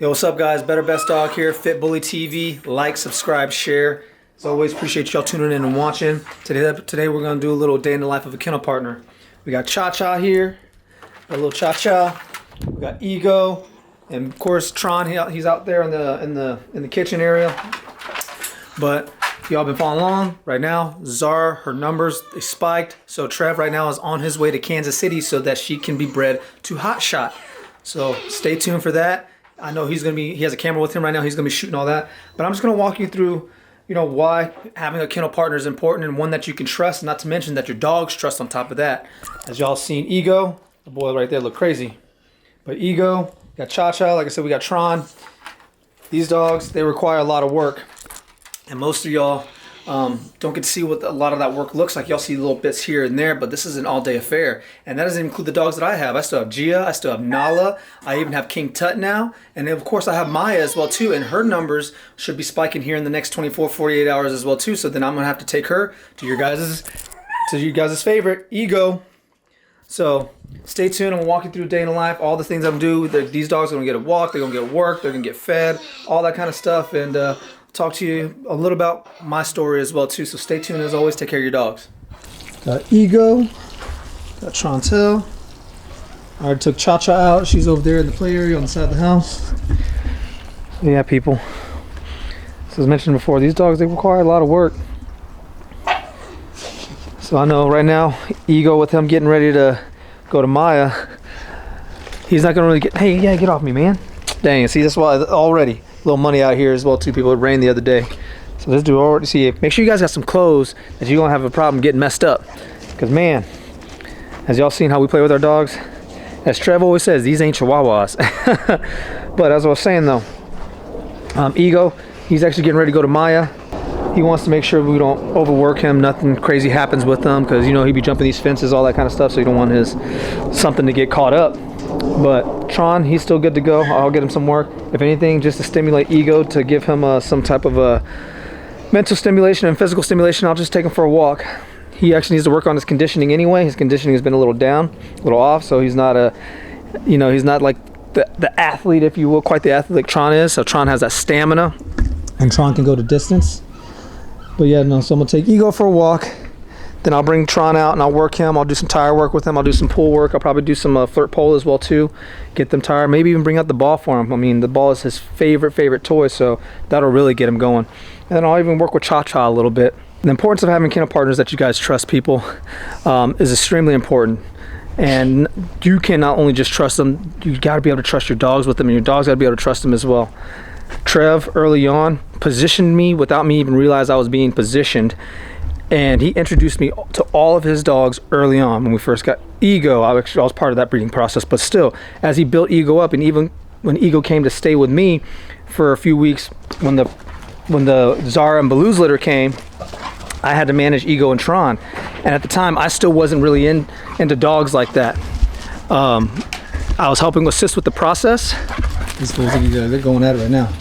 Yo, what's up, guys? Better Best Dog here, Fit Bully TV. Like, subscribe, share. As always, appreciate y'all tuning in and watching. Today we're gonna do a little day in the life of a kennel partner. We got Cha-Cha here, a little Cha-Cha. We got Ego, and of course Tron. He's out there in the kitchen area. But if y'all been following along, right now Zara, her numbers they spiked. So Trev right now is on his way to Kansas City so that she can be bred to Hot Shot. So stay tuned for that. I know he has a camera with him right now. He's gonna be shooting all that. But I'm just gonna walk you through, why having a kennel partner is important and one that you can trust, not to mention that your dogs trust on top of that. As y'all seen Ego, the boy right there look crazy. But Ego, got Cha-Cha, like I said, we got Tron. These dogs, they require a lot of work. And most of y'all don't get to see what a lot of that work looks like. Y'all see little bits here and there, but this is an all-day affair. And that doesn't include the dogs that I have. I still have Gia, I still have Nala, I even have King Tut now. And then of course I have Maya as well too, and her numbers should be spiking here in the next 24, 48 hours as well too. So then I'm gonna have to take her to you guys' favorite, Ego. So stay tuned. I'm gonna walk you through a day in the life, all the things I'm doing. These dogs are gonna get a walk, they're gonna get work, they're gonna get fed, all that kind of stuff, and talk to you a little about my story as well too. So stay tuned as always. Take care of your dogs. Got Ego, got Trontel. I already took Cha-Cha out. She's over there in the play area on the side of the house. Yeah, people. So as mentioned before, these dogs, they require a lot of work. So I know right now, Ego with him getting ready to go to Maya, he's not gonna really get, hey, yeah, get off me, man. Dang, see, that's why already little money out here as well too, people. It rained the other day. So this dude already, see, make sure you guys got some clothes that you're gonna have a problem getting messed up. Because man, as y'all seen how we play with our dogs, as Trevor always says, these ain't chihuahuas. But as I was saying though, Ego, he's actually getting ready to go to Maya. He wants to make sure we don't overwork him, nothing crazy happens with him, because he'd be jumping these fences, all that kind of stuff, so you don't want something to get caught up. But Tron, he's still good to go. I'll get him some work. If anything, just to stimulate Ego, to give him some type of mental stimulation and physical stimulation, I'll just take him for a walk. He actually needs to work on his conditioning anyway. His conditioning has been a little down, a little off, so he's not he's not like the athlete, if you will, quite the athlete like Tron is. So Tron has that stamina, and Tron can go to distance. But yeah, no, so I'm gonna take Ego for a walk. Then I'll bring Tron out and I'll work him. I'll do some tire work with him. I'll do some pull work. I'll probably do some flirt pole as well too. Get them tired. Maybe even bring out the ball for him. I mean, the ball is his favorite toy, so that'll really get him going. And then I'll even work with Cha-Cha a little bit. The importance of having kennel partners that you guys trust, people, is extremely important. And you can not only just trust them, you got to be able to trust your dogs with them, and your dogs got to be able to trust them as well. Trev, early on, positioned me without me even realize I was being positioned. And he introduced me to all of his dogs early on. When we first got Ego, I was part of that breeding process. But still, as he built Ego up, and even when Ego came to stay with me for a few weeks, when the Zara and Baloo's litter came, I had to manage Ego and Tron. And at the time, I still wasn't really into dogs like that. I was helping assist with the process. They're going at it right now.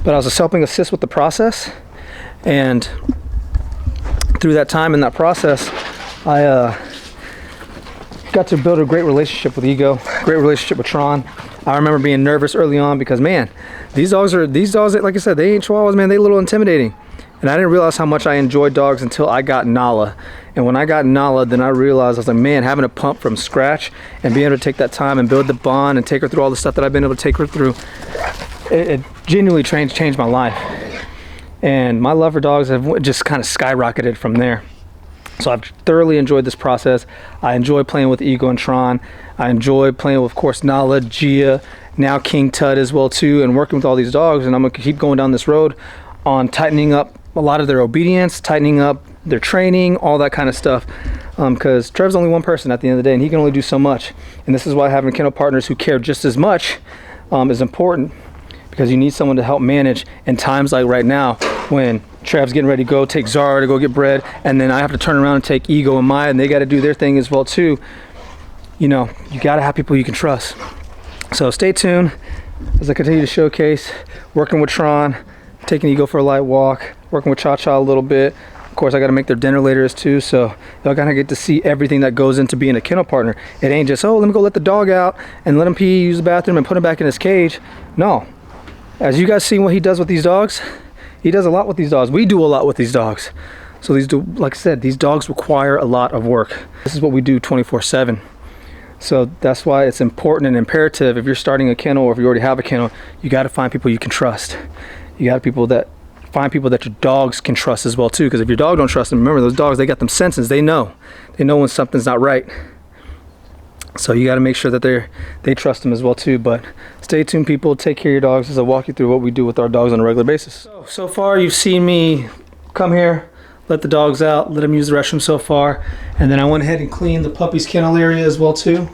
But I was just helping assist with the process. And through that time in that process, I got to build a great relationship with Ego, great relationship with Tron. I remember being nervous early on because, man, these dogs, like I said, they ain't chihuahuas, man. They a little intimidating. And I didn't realize how much I enjoyed dogs until I got Nala. And when I got Nala, then I realized, I was like, man, having a pup from scratch and being able to take that time and build the bond and take her through all the stuff that I've been able to take her through, it genuinely changed my life. And my love for dogs have just kind of skyrocketed from there. So I've thoroughly enjoyed this process. I enjoy playing with Ego and Tron. I enjoy playing with, of course, Nala, Gia, now King Tut as well too, and working with all these dogs. And I'm gonna keep going down this road on tightening up a lot of their obedience, tightening up their training, all that kind of stuff. Because Trevor's only one person at the end of the day, and he can only do so much. And this is why having kennel partners who care just as much is important. Because you need someone to help manage in times like right now when Trav's getting ready to go take Zara to go get bred, and then I have to turn around and take Ego and Maya, and they got to do their thing as well too. You got to have people you can trust. So stay tuned as I continue to showcase working with Tron, taking Ego for a light walk, working with Cha-Cha a little bit, course, I got to make their dinner later too, so y'all kind of get to see everything that goes into being a kennel partner. It ain't just, oh, let me go let the dog out and let him pee, use the bathroom, and put him back in his cage. No. As you guys see what he does with these dogs, he does a lot with these dogs. We do a lot with these dogs. So like I said, these dogs require a lot of work. This is what we do 24/7. So that's why it's important and imperative, if you're starting a kennel or if you already have a kennel, you got to find people you can trust. You got to find people that your dogs can trust as well too, because if your dog don't trust them, remember those dogs, they got them senses. They know when something's not right. So you got to make sure that they trust them as well too. But stay tuned, people. Take care of your dogs as I walk you through what we do with our dogs on a regular basis. So far you've seen me come here, let the dogs out, let them use the restroom so far, and then I went ahead and cleaned the puppy's kennel area as well too.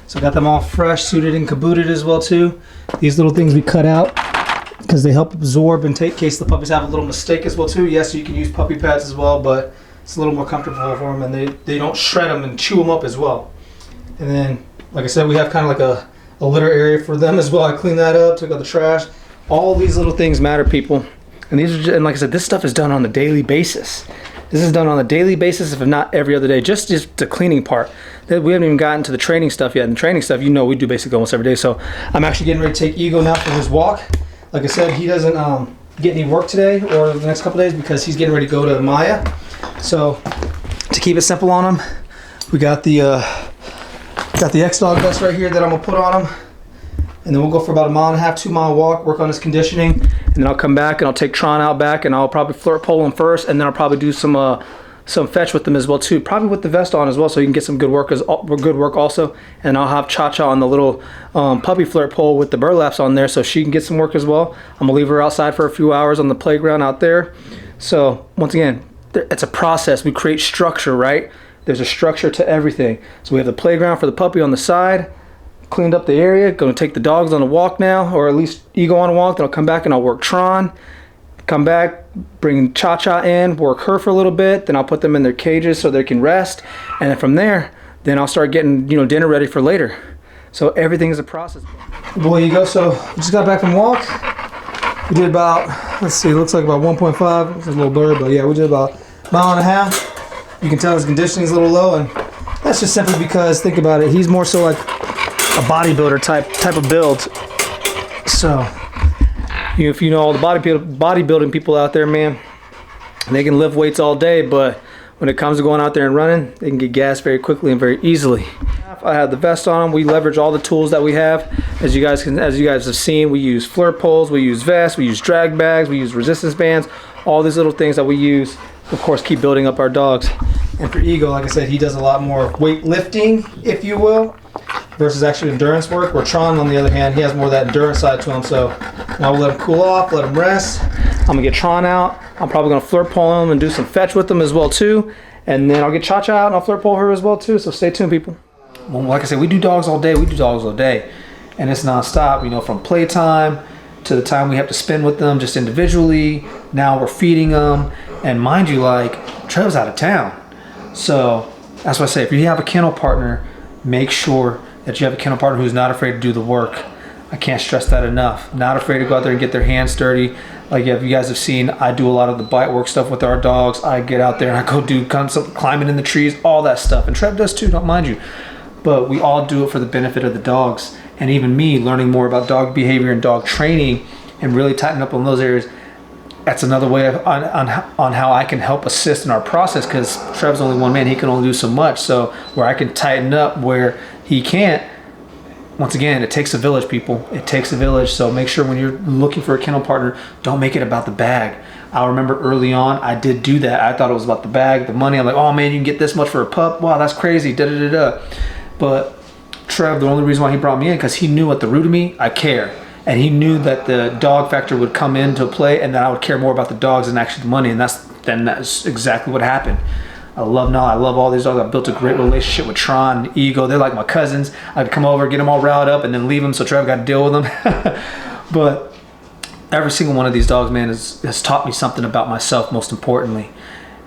So I got them all fresh, suited and cabooted as well too. These little things we cut out because they help absorb and take in case the puppies have a little mistake as well too. Yes, you can use puppy pads as well, but it's a little more comfortable for them, and they don't shred them and chew them up as well. And then, like I said, we have kind of like a litter area for them as well. I cleaned that up, took out the trash. All these little things matter, people. And these are just, and like I said, this stuff is done on a daily basis. This is done on a daily basis, if not every other day. Just the cleaning part. We haven't even gotten to the training stuff yet. And the training stuff, we do basically almost every day. So I'm actually getting ready to take Ego now for his walk. Like I said, he doesn't get any work today or the next couple days because he's getting ready to go to Maya. So to keep it simple on him, we got the X-Dog vest right here that I'm gonna put on him. And then we'll go for about a 1.5 mile, 2 mile walk, work on his conditioning. And then I'll come back and I'll take Tron out back and I'll probably flirt pole him first. And then I'll probably do some fetch with him as well too. Probably with the vest on as well, so you can get some good work also. And I'll have Cha-Cha on the little puppy flirt pole with the burlaps on there so she can get some work as well. I'm gonna leave her outside for a few hours on the playground out there. So once again, it's a process. We create structure, right? There's a structure to everything. So we have the playground for the puppy on the side, cleaned up the area, gonna take the dogs on a walk now, or at least Ego on a walk, then I'll come back and I'll work Tron, come back, bring Cha-Cha in, work her for a little bit, then I'll put them in their cages so they can rest, and then from there, then I'll start getting dinner ready for later. So everything is a process. Boy, Ego, so we just got back from walk. We did about, let's see, it looks like about 1.5, it's a little blurry, but yeah, we did about 1.5 miles. You can tell his conditioning is a little low, and that's just simply because, think about it, he's more so like a bodybuilder type of build. So if you know all the bodybuilding people out there, man, they can lift weights all day, but when it comes to going out there and running, they can get gas very quickly and very easily. I have the vest on him. We leverage all the tools that we have. As you guys have seen, we use flirt poles, we use vests, we use drag bags, we use resistance bands, all these little things that we use, of course, keep building up our dogs. And for Ego, like I said, he does a lot more weightlifting, if you will, versus actually endurance work. Where Tron, on the other hand, he has more of that endurance side to him. So now we'll let him cool off, let him rest. I'm gonna get Tron out. I'm probably gonna flirt pole him and do some fetch with him as well too. And then I'll get Cha-Cha out and I'll flirt pole her as well too. So stay tuned, people. Well, like I said, we do dogs all day. We do dogs all day, and it's nonstop. From playtime to the time we have to spend with them just individually. Now we're feeding them, and mind you, like Trevor's out of town. So that's why I say, if you have a kennel partner, make sure that you have a kennel partner who's not afraid to do the work. I can't stress that enough. Not afraid to go out there and get their hands dirty. Like if you guys have seen, I do a lot of the bite work stuff with our dogs. I get out there and I go do climbing in the trees, all that stuff. And Trev does too, don't mind you. But we all do it for the benefit of the dogs. And even me learning more about dog behavior and dog training and really tighten up on those areas. That's another way on how I can help assist in our process, because Trev's only one man. He can only do so much. So where I can tighten up where he can't, once again, it takes a village, people. It takes a village. So make sure when you're looking for a kennel partner, don't make it about the bag. I remember early on, I did do that. I thought it was about the bag, the money. I'm like, oh man, you can get this much for a pup. Wow, that's crazy. Da da da da. But Trev, the only reason why he brought me in, because he knew at the root of me, I care. And he knew that the dog factor would come into play and that I would care more about the dogs than actually the money. And that's exactly what happened. I love all these dogs. I built a great relationship with Tron and Ego. They're like my cousins. I'd come over, get them all riled up, and then leave them so Trevor got to deal with them. But every single one of these dogs, man, has taught me something about myself, most importantly.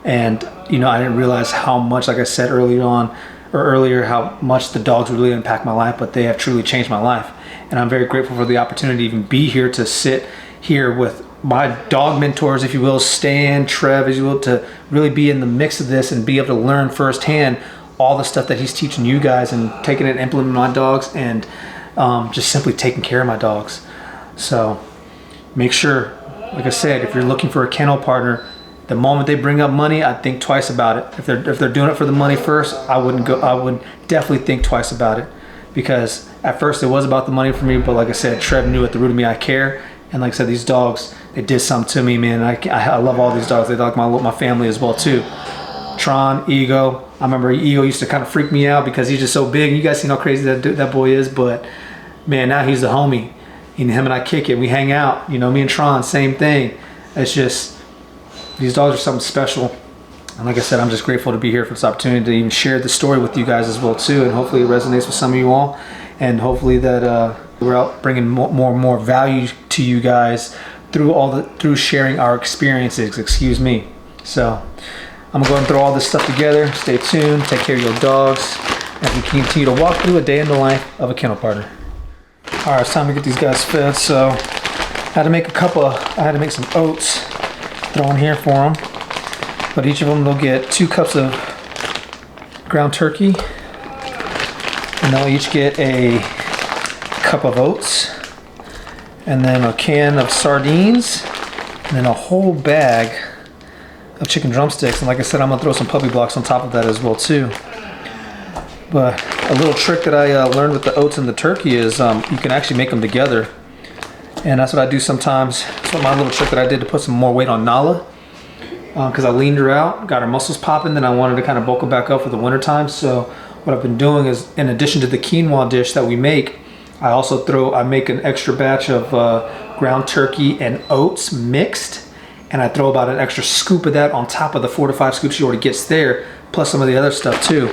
And, I didn't realize how much, like I said earlier, how much the dogs really impact my life, but they have truly changed my life. And I'm very grateful for the opportunity to even be here to sit here with my dog mentors, if you will, Stan, Trev, as you will, to really be in the mix of this and be able to learn firsthand all the stuff that he's teaching you guys and taking it and implementing my dogs, and just simply taking care of my dogs. So make sure, like I said, if you're looking for a kennel partner, the moment they bring up money, I'd think twice about it. If they're doing it for the money first, I would definitely think twice about it, because at first it was about the money for me, but like I said, Trev knew at the root of me I care, and like I said, these dogs, they did something to me, man. I love all these dogs. They like my family as well too. Tron, Ego. I remember Ego used to kind of freak me out because he's just so big. You guys seen how crazy that boy is, but man, now he's the homie. And him and I kick it. We hang out. You know, me and Tron, same thing. It's just, these dogs are something special. And like I said, I'm just grateful to be here for this opportunity to even share the story with you guys as well too. And hopefully it resonates with some of you all. And hopefully that we're out bringing more and more value to you guys through sharing our experiences. Excuse me. So I'm gonna go and throw all this stuff together. Stay tuned. Take care of your dogs as we continue to walk through a day in the life of a kennel partner. All right, it's time to get these guys fed. So I had to make some oats, throw in here for them. But each of them, they'll get 2 cups of ground turkey, and they'll each get a cup of oats, and then a can of sardines, and then a whole bag of chicken drumsticks. And like I said, I'm gonna throw some puppy blocks on top of that as well too. But a little trick that I learned with the oats and the turkey is you can actually make them together, and that's what I do sometimes. So my little trick that I did to put some more weight on Nala, because I leaned her out, got her muscles popping, then I wanted to kind of bulk her back up for the winter time. So what I've been doing is, in addition to the quinoa dish that we make, I make an extra batch of ground turkey and oats mixed, and I throw about an extra scoop of that on top of the 4 to 5 scoops she already gets there, plus some of the other stuff too.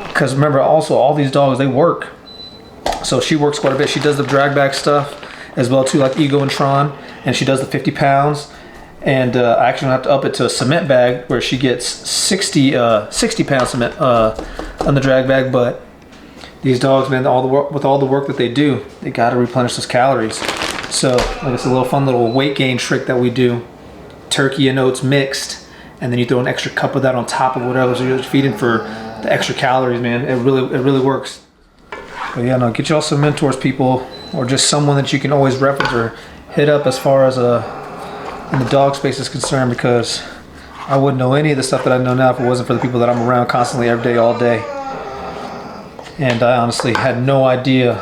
Because remember, also all these dogs, they work. So she works quite a bit. She does the drag bag stuff as well too, like Ego and Tron, and she does the 50 pounds. And I actually have to up it to a cement bag where she gets 60 pounds cement on the drag bag. But these dogs, man, with all the work that they do, they got to replenish those calories. So like it's a little fun little weight gain trick that we do. Turkey and oats mixed, and then you throw an extra cup of that on top of whatever you're feeding for the extra calories, man. It really works. But yeah, no, get y'all some mentors, people, or just someone that you can always reference or hit up as far as in the dog space is concerned, because I wouldn't know any of the stuff that I know now if it wasn't for the people that I'm around constantly every day, all day. And I honestly had no idea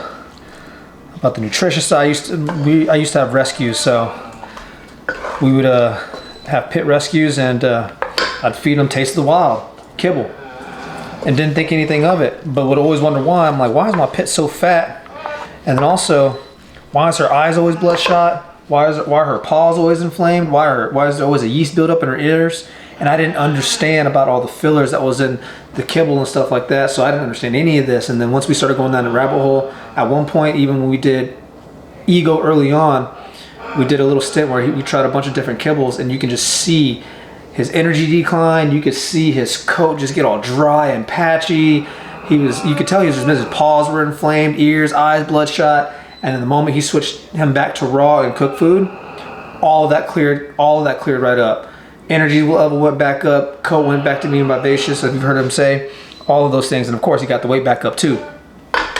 about the nutrition side. I used to have rescues, so we would have pit rescues, and I'd feed them Taste of the Wild, kibble, and didn't think anything of it, but would always wonder why. I'm like, why is my pit so fat? And then also, why is her eyes always bloodshot? Why are her paws always inflamed? Why is there always a yeast buildup in her ears? And I didn't understand about all the fillers that was in the kibble and stuff like that, so I didn't understand any of this. And then once we started going down the rabbit hole, at one point, even when we did Ego early on, we did a little stint where we tried a bunch of different kibbles, and you can just see his energy decline. You could see his coat just get all dry and patchy. You could tell he was just his paws were inflamed, ears, eyes bloodshot. And then the moment he switched him back to raw and cooked food, all of that cleared right up. Energy level went back up, coat went back to being vivacious, if you've heard him say, all of those things. And of course he got the weight back up too.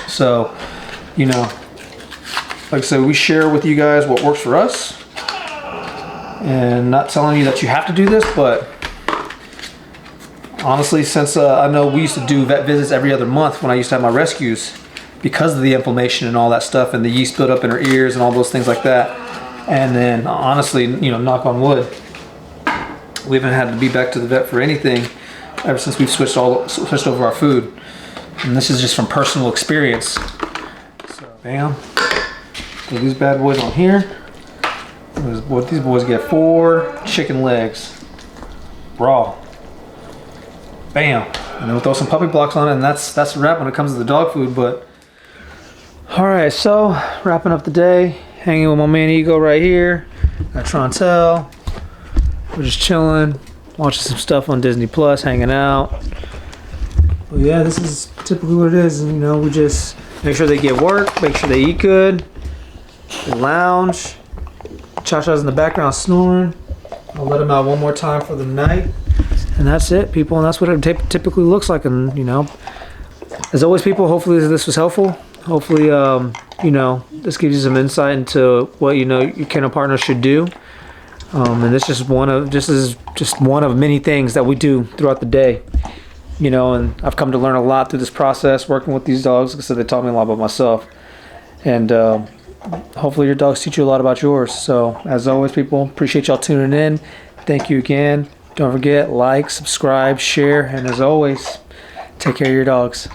So, you know, like I said, we share with you guys what works for us, and not telling you that you have to do this, but honestly, since I know we used to do vet visits every other month when I used to have my rescues, because of the inflammation and all that stuff, and the yeast built up in her ears and all those things like that. And then honestly, you know, knock on wood, we haven't had to be back to the vet for anything ever since we've switched over our food. And this is just from personal experience. So bam, put these bad boys on here. What these boys get, 4 chicken legs, raw. Bam, and then we'll throw some puppy blocks on it, and that's a wrap when it comes to the dog food. But all right, so wrapping up the day, hanging with my man Ego right here. Got Trontel. We're just chilling, watching some stuff on Disney Plus, hanging out. But yeah, this is typically what it is. You know, we just make sure they get work, make sure they eat good, they lounge, Cha-Cha's in the background snoring. I'll let him out one more time for the night. And that's it, people. And that's what it typically looks like. And, you know, as always, people, hopefully this was helpful. Hopefully, you know, this gives you some insight into what, you know, your kennel partners should do. And this is just one of many things that we do throughout the day. You know, and I've come to learn a lot through this process, working with these dogs. Like I said, they taught me a lot about myself. And hopefully your dogs teach you a lot about yours. So, as always, people, appreciate y'all tuning in. Thank you again. Don't forget, like, subscribe, share, and as always, take care of your dogs.